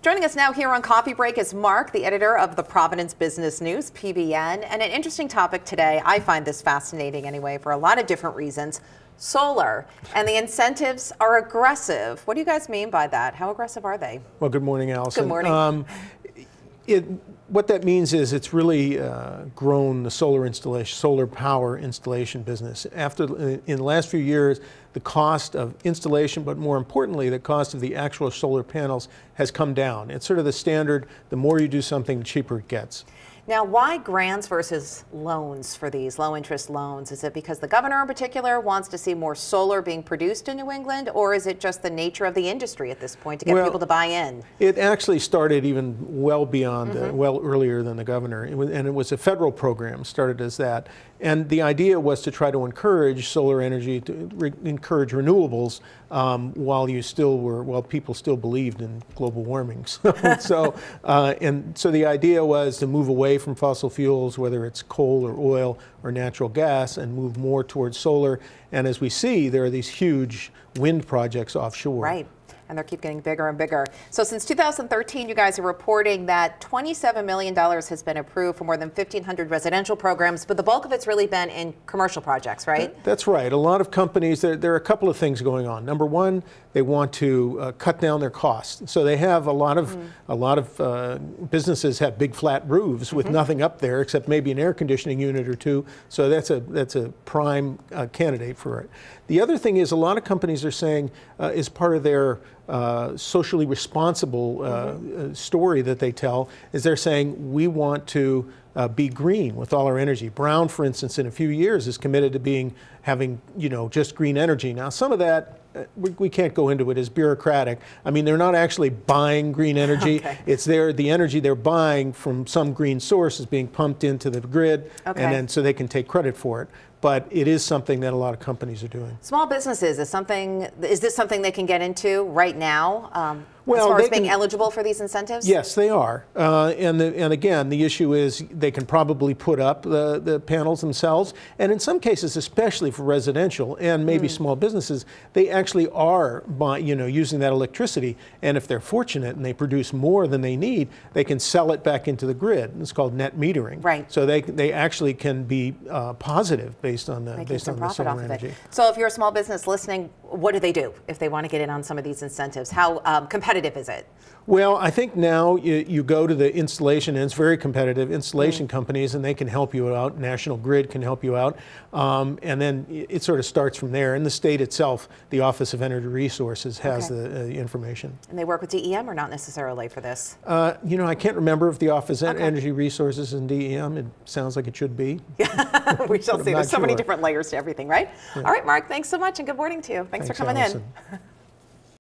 Joining us now here on Coffee Break is Mark, the editor of the Providence Business News, PBN, and an interesting topic today. I find this fascinating anyway for a lot of different reasons. Solar, and the incentives are aggressive. What do you guys mean by that? How aggressive are they? Well, good morning, Alison. Good morning. What that means is it's really grown the solar power installation business. In the last few years, the cost of installation, but more importantly, the cost of the actual solar panels has come down. It's sort of the standard, the more you do something, the cheaper it gets. Now, why grants versus loans for these low-interest loans? Is it because the governor in particular wants to see more solar being produced in New England, or is it just the nature of the industry at this point to get people to buy in? It actually started even well beyond, well earlier than the governor, and it was a federal program, started as that. And the idea was to try to encourage solar energy, to encourage renewables, while people still believed in global warming. So the idea was to move away from fossil fuels, whether it's coal or oil or natural gas, and move more towards solar. And as we see, there are these huge wind projects offshore. Right. And they keep getting bigger and bigger. So since 2013, you guys are reporting that $27 million has been approved for more than 1,500 residential programs, but the bulk of it's really been in commercial projects, right? That's right. A lot of companies, there are a couple of things going on. Number one, they want to cut down their costs. So they have a lot of businesses have big flat roofs with nothing up there except maybe an air conditioning unit or two. So that's a prime candidate for it. The other thing is a lot of companies are saying as part of their socially responsible story that they tell is they're saying we want to be green with all our energy. Brown, for instance, in a few years is committed to having just green energy. Now, some of that we can't go into it as bureaucratic. I mean, they're not actually buying green energy. Okay. It's the energy they're buying from some green source is being pumped into the grid, and then so they can take credit for it. But it is something that a lot of companies are doing. Small businesses, is this something they can get into right now? As far as being eligible for these incentives? Yes, they are. And again, the issue is they can probably put up the panels themselves. And in some cases, especially for residential and maybe small businesses, they actually are using that electricity. And if they're fortunate and they produce more than they need, they can sell it back into the grid. It's called net metering. Right. So they actually can be positive based on the solar energy. So if you're a small business listening, what do they do if they want to get in on some of these incentives? How competitive is it? Well, I think now you go to the installation, and it's very competitive, installation companies, and they can help you out. National Grid can help you out. And then it sort of starts from there. In the state itself, the Office of Energy Resources has the information. And they work with DEM or not necessarily for this? I can't remember if the Office of Energy Resources and DEM, it sounds like it should be. We shall see. There's so many different layers to everything, right? Yeah. All right, Mark, thanks so much, and good morning to you. Thanks for coming in.